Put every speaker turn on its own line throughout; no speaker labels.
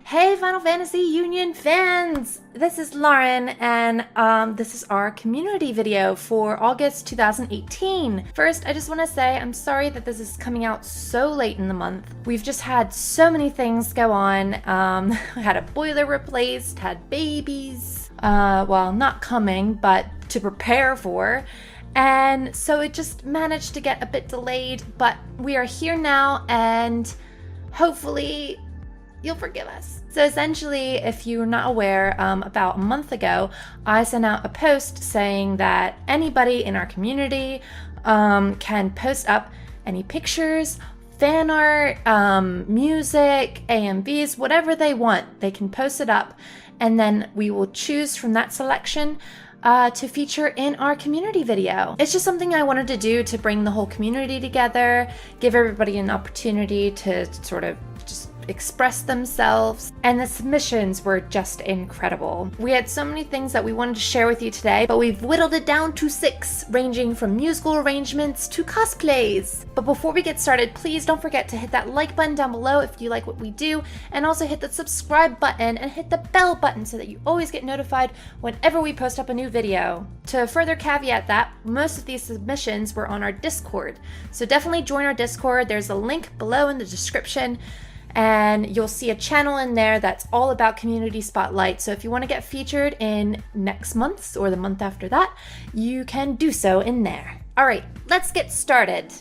Hey Final Fantasy Union fans! This is Lauren, and this is our community video for August 2018. First, I just want to say I'm sorry that this is coming out so late in the month. We've just had so many things go on. We had a boiler replaced, had babies, well, not coming, but to prepare for. And so it just managed to get a bit delayed, but we are here now, and hopefully you'll forgive us. So essentially, if you're not aware, about a month ago, I sent out a post saying that anybody in our community can post up any pictures, fan art, music, AMVs, whatever they want. They can post it up, and then we will choose from that selection to feature in our community video. It's just something I wanted to do to bring the whole community together, give everybody an opportunity to sort of just express themselves, and the submissions were just incredible. We had so many things that we wanted to share with you today, but we've whittled it down to 6, ranging from musical arrangements to cosplays. But before we get started, please don't forget to hit that like button down below if you like what we do, and also hit the subscribe button and hit the bell button so that you always get notified whenever we post up a new video. To further caveat that, most of these submissions were on our Discord, so definitely join our Discord. There's a link below in the description, and you'll see a channel in there that's all about community spotlight. So if you want to get featured in next month's or the month after that, you can do so in there. All right, let's get started.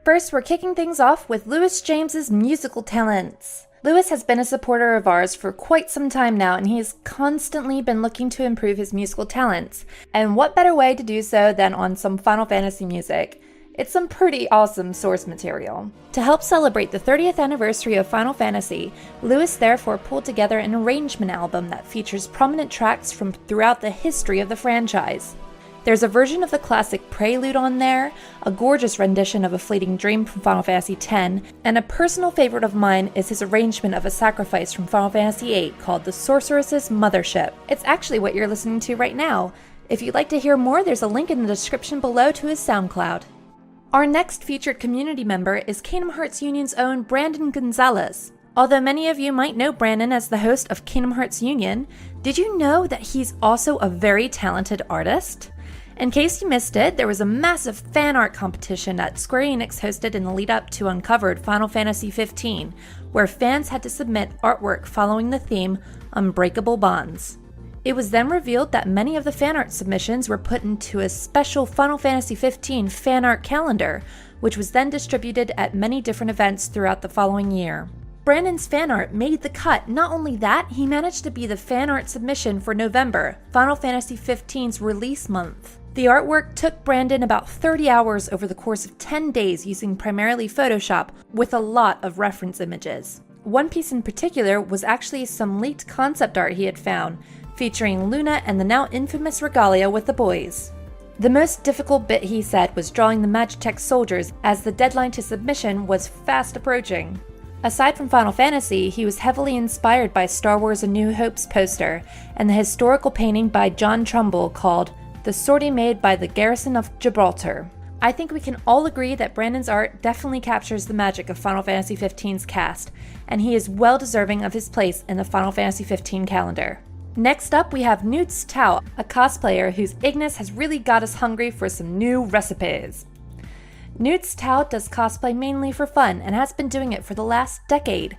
First, we're kicking things off with Lewis James's musical talents. Lewis has been a supporter of ours for quite some time now, and he has constantly been looking to improve his musical talents. And what better way to do so than on some Final Fantasy music? It's some pretty awesome source material. To help celebrate the 30th anniversary of Final Fantasy, Lewis therefore pulled together an arrangement album that features prominent tracks from throughout the history of the franchise. There's a version of the classic Prelude on there, a gorgeous rendition of A Fleeting Dream from Final Fantasy X, and a personal favorite of mine is his arrangement of a sacrifice from Final Fantasy VIII called The Sorceress's Mothership. It's actually what you're listening to right now. If you'd like to hear more, there's a link in the description below to his SoundCloud. Our next featured community member is Kingdom Hearts Union's own Branden Gonzalez. Although many of you might know Branden as the host of Kingdom Hearts Union, did you know that he's also a very talented artist? In case you missed it, there was a massive fan art competition that Square Enix hosted in the lead up to Uncovered Final Fantasy XV, where fans had to submit artwork following the theme Unbreakable Bonds. It was then revealed that many of the fan art submissions were put into a special Final Fantasy XV fan art calendar, which was then distributed at many different events throughout the following year. Branden's fan art made the cut. Not only that, he managed to be the fan art submission for November, Final Fantasy XV's release month. The artwork took Branden about 30 hours over the course of 10 days using primarily Photoshop, with a lot of reference images. One piece in particular was actually some leaked concept art he had found, featuring Luna and the now infamous Regalia with the boys. The most difficult bit, he said, was drawing the Magitech soldiers, as the deadline to submission was fast approaching. Aside from Final Fantasy, he was heavily inspired by Star Wars A New Hope's poster and the historical painting by John Trumbull called The Sortie Made by the Garrison of Gibraltar. I think we can all agree that Branden's art definitely captures the magic of Final Fantasy XV's cast, and he is well deserving of his place in the Final Fantasy XV calendar. Next up, we have NootzTaol, a cosplayer whose Ignis has really got us hungry for some new recipes. NootzTaol does cosplay mainly for fun and has been doing it for the last decade.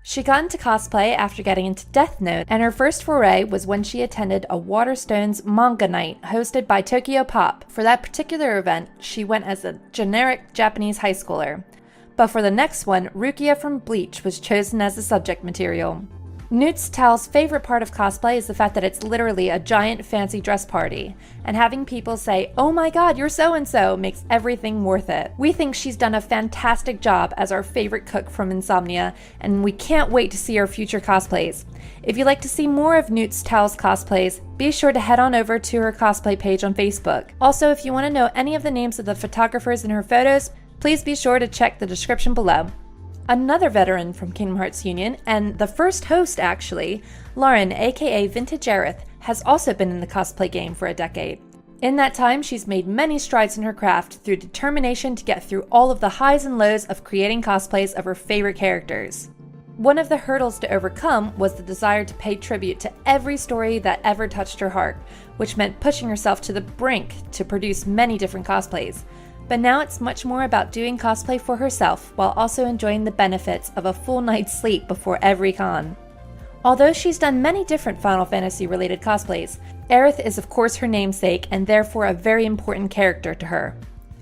She got into cosplay after getting into Death Note, and her first foray was when she attended a Waterstones manga night hosted by Tokyo Pop. For that particular event, she went as a generic Japanese high schooler. But for the next one, Rukia from Bleach was chosen as the subject material. NootzTaol's favorite part of cosplay is the fact that it's literally a giant fancy dress party, and having people say, "Oh my god, you're so-and-so," makes everything worth it. We think she's done a fantastic job as our favorite cook from Insomnia, and we can't wait to see her future cosplays. If you'd like to see more of NootzTaol's cosplays, be sure to head on over to her cosplay page on Facebook. Also, if you want to know any of the names of the photographers in her photos, please be sure to check the description below. Another veteran from Kingdom Hearts Union, and the first host actually, Lauren aka Vintage-Aerith, has also been in the cosplay game for a decade. In that time, she's made many strides in her craft through determination to get through all of the highs and lows of creating cosplays of her favorite characters. One of the hurdles to overcome was the desire to pay tribute to every story that ever touched her heart, which meant pushing herself to the brink to produce many different cosplays. But now it's much more about doing cosplay for herself while also enjoying the benefits of a full night's sleep before every con. Although she's done many different Final Fantasy related cosplays, Aerith is of course her namesake and therefore a very important character to her.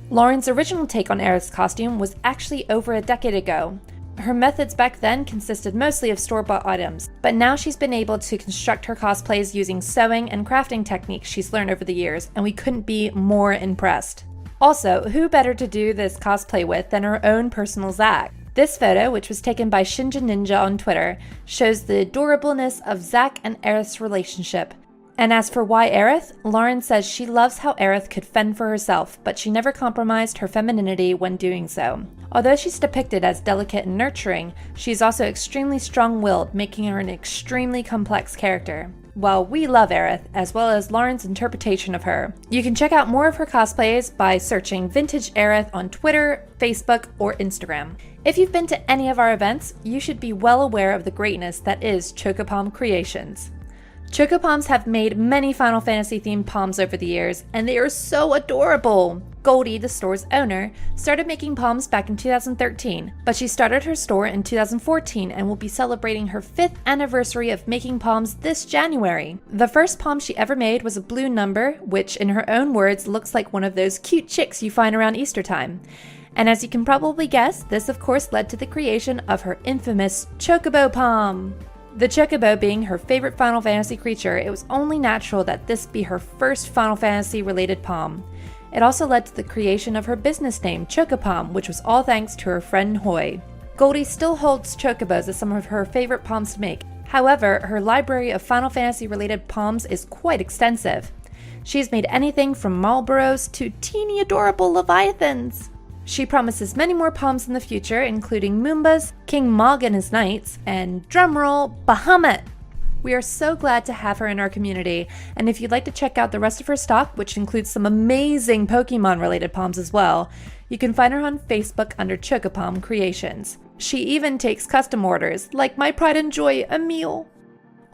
Lauren's original take on Aerith's costume was actually over a decade ago. Her methods back then consisted mostly of store-bought items, but now she's been able to construct her cosplays using sewing and crafting techniques she's learned over the years, and we couldn't be more impressed. Also, who better to do this cosplay with than her own personal Zack? This photo, which was taken by Shinja Ninja on Twitter, shows the adorableness of Zack and Aerith's relationship. And as for why Aerith, Lauren says she loves how Aerith could fend for herself, but she never compromised her femininity when doing so. Although she's depicted as delicate and nurturing, she's also extremely strong-willed, making her an extremely complex character. Well, we love Aerith, as well as Lauren's interpretation of her. You can check out more of her cosplays by searching Vintage-Aerith on Twitter, Facebook, or Instagram. If you've been to any of our events, you should be well aware of the greatness that is ChocoPom Creations. ChocoPoms have made many Final Fantasy themed poms over the years, and they are so adorable! Goldie, the store's owner, started making poms back in 2013, but she started her store in 2014 and will be celebrating her 5th anniversary of making poms this January. The first pom she ever made was a blue number, which in her own words looks like one of those cute chicks you find around Easter time. And as you can probably guess, this of course led to the creation of her infamous Chocobo Pom. The Chocobo being her favorite Final Fantasy creature, it was only natural that this be her first Final Fantasy related pom. It also led to the creation of her business name, ChocoPom, which was all thanks to her friend Hoy. Goldie still holds chocobos as some of her favorite poms to make. However, her library of Final Fantasy related poms is quite extensive. She's made anything from Marlboros to teeny adorable leviathans. She promises many more poms in the future, including Moombas, King Mog and his knights, and drumroll, Bahamut! We are so glad to have her in our community, and if you'd like to check out the rest of her stock, which includes some amazing Pokemon-related poms as well, you can find her on Facebook under ChocoPom Creations. She even takes custom orders, like my pride and joy, Emil.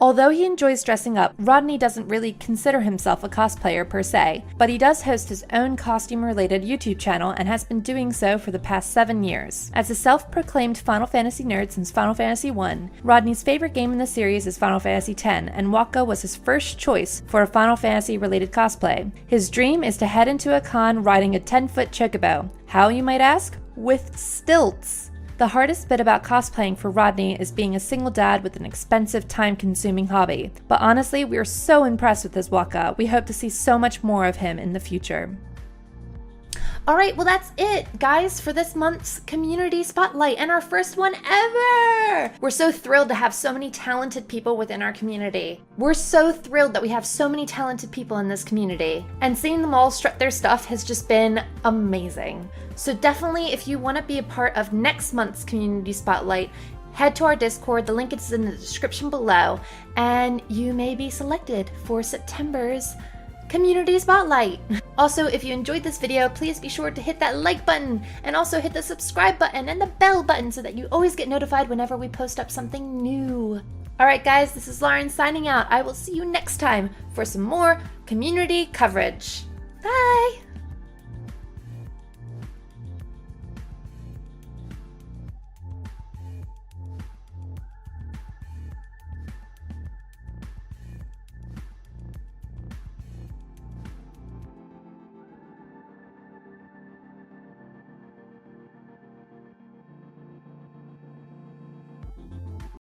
Although he enjoys dressing up, Rodney doesn't really consider himself a cosplayer per se, but he does host his own costume-related YouTube channel and has been doing so for the past 7 years. As a self-proclaimed Final Fantasy nerd since Final Fantasy I, Rodney's favorite game in the series is Final Fantasy X, and Waka was his first choice for a Final Fantasy-related cosplay. His dream is to head into a con riding a 10-foot chocobo. How, you might ask? With stilts! The hardest bit about cosplaying for Rodney is being a single dad with an expensive, time-consuming hobby. But honestly, we are so impressed with this Waka. We hope to see so much more of him in the future. Alright, well that's it, guys, for this month's Community Spotlight, and our first one ever! We're so thrilled to have so many talented people within our community. We're so thrilled that we have so many talented people in this community. And seeing them all strut their stuff has just been amazing. So definitely, if you want to be a part of next month's Community Spotlight, head to our Discord, the link is in the description below, and you may be selected for September's Community Spotlight. Also, if you enjoyed this video, please be sure to hit that like button and also hit the subscribe button and the bell button so that you always get notified whenever we post up something new. Alright guys, this is Lauren signing out. I will see you next time for some more community coverage. Bye!